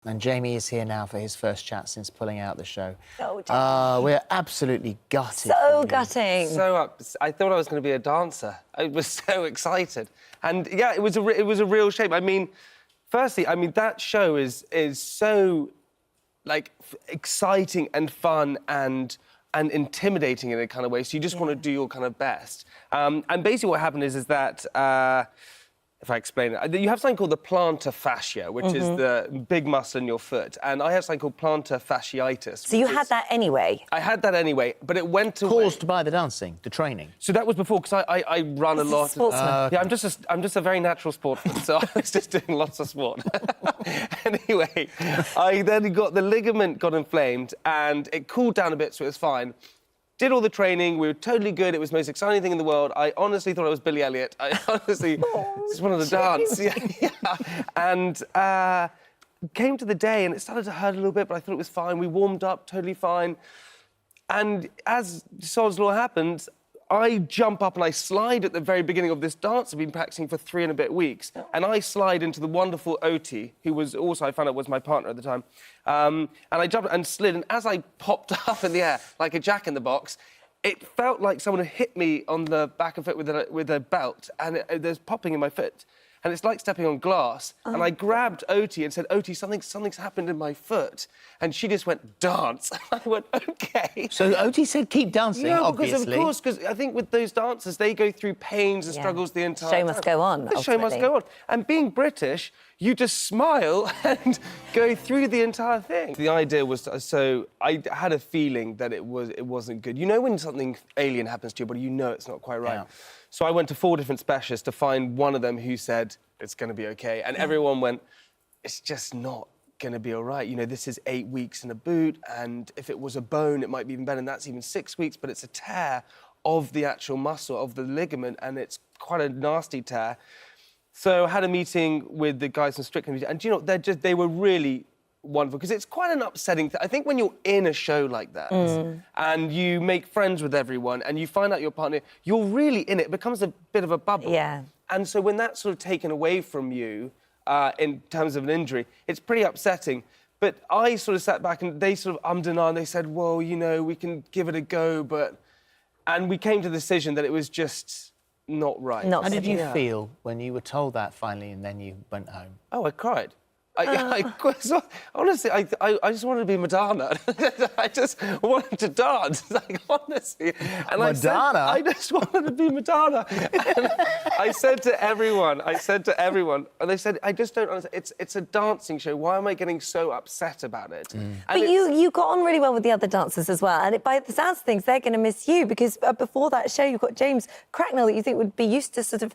And Jamie is here now for his first chat since pulling out the show. Oh, Jamie. We're absolutely gutted. So gutting. I thought I was going to be a dancer. I was so excited. And, yeah, it was a real shame. I mean, firstly, that show is so, like, exciting and fun and intimidating in a kind of way, so you just want to do your kind of best. And basically what happened is that... if I explain it, you have something called the plantar fascia, which is the big muscle in your foot, and I have something called plantar fasciitis. So you had that anyway? I had that anyway, but it went away. Caused by the dancing, the training? So that was before, because I run a lot. Sportsman. Yeah, I'm just a very natural sportsman, so I was just doing lots of sport. Anyway, I then the ligament got inflamed, and it cooled down a bit, so it was fine. Did all the training, we were totally good, it was the most exciting thing in the world. I honestly thought I was Billy Elliot. I honestly just wanted to dance. Yeah. And came to the day and it started to hurt a little bit, but I thought it was fine. We warmed up, totally fine. And as Sod's Law happened, I jump up and I slide at the very beginning of this dance I've been practicing for 3 and a bit weeks. And I slide into the wonderful Oti, who was also, I found out, was my partner at the time. And I jumped and slid, and as I popped up in the air, like a jack-in-the-box, it felt like someone had hit me on the back of it with a belt, and there's popping in my foot. And it's like stepping on glass. And I grabbed Oti and said, Oti, something's happened in my foot. And she just went, dance. I went, OK. So Oti said keep dancing, obviously. Because, of course, because I think with those dancers, they go through pains and struggles the entire time. Show must go on, The show must go on. And being British, you just smile and go through the entire thing. The idea was, so I had a feeling that it wasn't good. You know when something alien happens to your body, you know it's not quite right. Yeah. So I went to 4 different specialists to find one of them who said, it's going to be OK. And everyone went, it's just not going to be all right. You know, this is 8 weeks in a boot, and if it was a bone, it might be even better, and that's even 6 weeks, but it's a tear of the actual muscle, of the ligament, and it's quite a nasty tear. So I had a meeting with the guys from Strickland, and, you know, they were really wonderful, because it's quite an upsetting thing. I think when you're in a show like that and you make friends with everyone and you find out your partner, you're really in it. It becomes a bit of a bubble. Yeah. And so when that's sort of taken away from you in terms of an injury, it's pretty upsetting. But I sort of sat back and they sort of ummed and ahed, and they said, well, you know, we can give it a go, but... And we came to the decision that it was just not right. How did you feel when you were told that finally and then you went home? Oh, I cried. Honestly, I just wanted to be Madonna. I just wanted to dance, like, honestly. And Madonna? I just wanted to be Madonna. And I said to everyone, and they said, I just don't understand. It's a dancing show. Why am I getting so upset about it? But you got on really well with the other dancers as well, and by the sounds of things, they're going to miss you, because before that show, you've got James Cracknell that you think would be used to sort of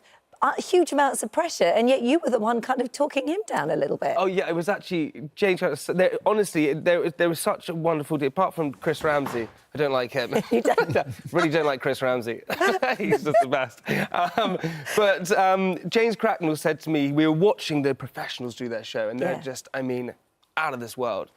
huge amounts of pressure, and yet you were the one kind of talking him down a little bit. Oh, yeah, it was actually James. Honestly, there was such a wonderful deal. Apart from Chris Ramsey, I don't like him. You don't? Really don't like Chris Ramsey. He's just the best. But James Cracknell said to me, we were watching the professionals do their show, and they're just, I mean, out of this world.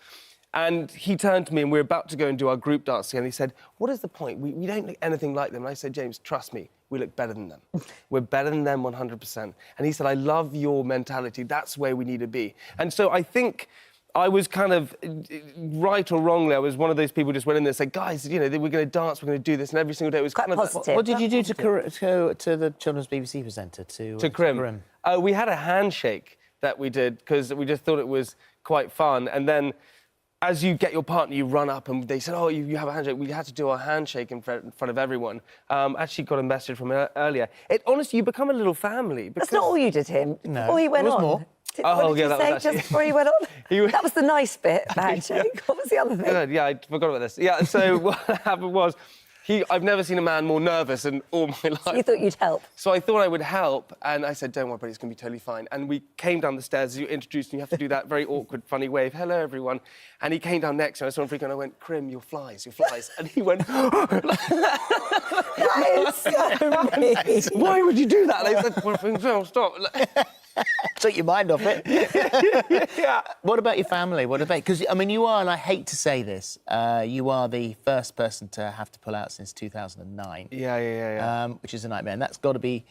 And he turned to me, and we were about to go and do our group dancing, and he said, what is the point? We don't look anything like them. And I said, James, trust me, we look better than them. We're better than them 100%. And he said, I love your mentality. That's where we need to be. And so I think I was kind of, right or wrongly, I was one of those people who just went in there and said, guys, you know, we're going to dance, we're going to do this, and every single day it was quite kind positive. What did you do to the children's BBC presenter, to Krim? We had a handshake that we did, because we just thought it was quite fun. And then, as you get your partner, you run up, and they said, oh, you have a handshake. We had to do our handshake in front of everyone. Actually got a message from her earlier. Honestly, you become a little family. That's not all you did, him. No. Before he went there was on. More. What did you say just before he went on? That was the nice bit, the handshake. What was the other thing? Yeah, I forgot about this. Yeah, so what happened was, I've never seen a man more nervous in all my life. You thought you'd help? So I thought I would help, and I said, don't worry, buddy, it's going to be totally fine. And we came down the stairs, as you introduced, and you have to do that very awkward, funny wave. Hello, everyone. And he came down next, and I saw him freak out, and I went, Krim, you're flies. And he went... That is so mean. Why would you do that? And I said, stop. Took your mind off it. Yeah. What about your family? What about... Because, I mean, you are, and I hate to say this, you are the first person to have to pull out since 2009. Yeah. Which is a nightmare. And that's got to be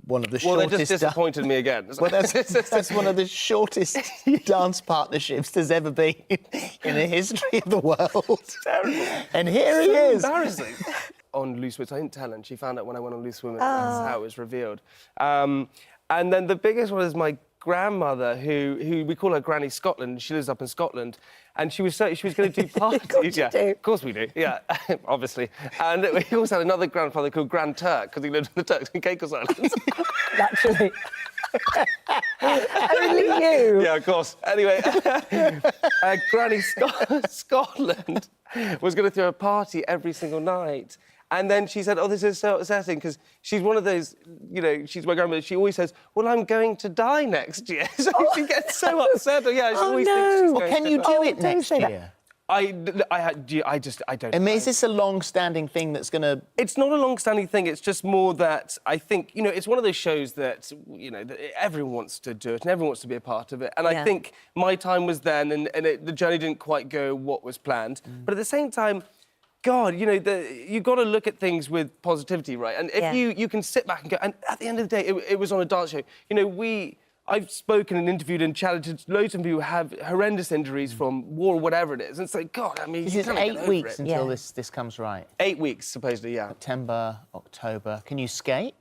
one of the Well, they shortest... just disappointed me again. Well, that's one of the shortest dance partnerships there's ever been in the history of the world. Terrible. And here he is. Embarrassing. On Loose Women, I didn't tell her, and she found out when I went on Loose Women. That's how it was revealed. And then the biggest one is my grandmother, who we call her Granny Scotland. She lives up in Scotland, and she was going to do parties. Yeah, of course we do. Yeah, obviously. And we also had another grandfather called Grand Turk because he lived in the Turks and Caicos Islands. Naturally. Only you. Yeah, of course. Anyway, Granny Scotland was going to throw a party every single night. And then she said, oh, this is so upsetting, because she's one of those, you know, she's my grandmother, she always says, well, I'm going to die next year. So she gets so upset. Yeah, she always thinks she's going can to you die. do it next year? I don't I mean, is this a long-standing thing that's going to... It's not a long-standing thing. It's just more that I think, you know, it's one of those shows that, you know, that everyone wants to do it and everyone wants to be a part of it. And I think my time was then, and the journey didn't quite go what was planned. But at the same time, God, you know, you've got to look at things with positivity, right? And if you can sit back and go... And at the end of the day, it was on a dance show. You know, I've spoken and interviewed and challenged loads of people who have horrendous injuries from war or whatever it is. And it's like, God, I mean... This is 8 weeks until this comes right. 8 weeks, supposedly, yeah. September, October. Can you skate?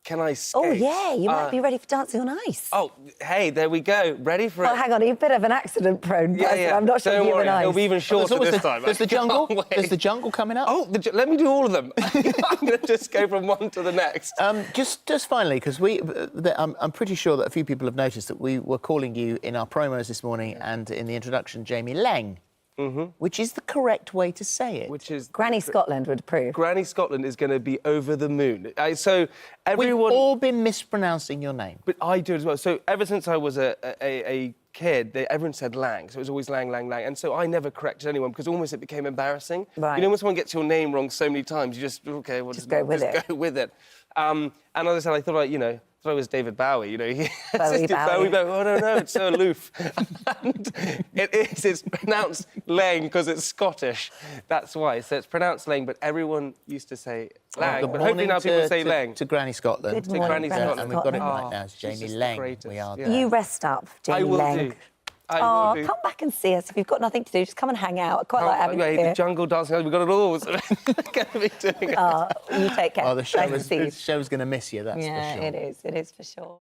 Can I skate? Oh, yeah, you might be ready for dancing on ice. Oh, hey, there we go. Ready for it? Well, hang on, you're a bit of an accident-prone person. Yeah. I'm not sure Don't you worry, and it'll be even shorter this time. There's the jungle. There's the jungle coming up. Oh, let me do all of them. I'm going to just go from one to the next. Just finally, because I'm pretty sure that a few people have noticed that we were calling you in our promos this morning and in the introduction, Jamie Laing. Which is the correct way to say it. Which is... Granny Scotland would approve. Granny Scotland is going to be over the moon. So everyone... We've all been mispronouncing your name. But I do as well. So ever since I was a kid, everyone said Lang. So it was always Lang, Lang, Lang. And so I never corrected anyone because almost it became embarrassing. Right. You know, when someone gets your name wrong so many times, you just, OK, well... Just go with it. Go with it. And as I said, I thought, I was David Bowie, you know. Bowie. Oh, no, it's so aloof. And it's pronounced Lang because it's Scottish. That's why. So it's pronounced Lang, but everyone used to say Lang. But hopefully now people say Lang. To Granny Scotland. Good morning, Granny Scotland. And we've got it right now. It's Jamie Laing. We are there. You rest up, Jamie Laing. I will do. Come back and see us. If you've got nothing to do, just come and hang out. I quite like having you The here. jungle dancing, we've got it all. So we're going to be doing it. You take care. Oh, the Nice to see you. show's going to miss you, that's for sure. Yeah, it is. It is for sure.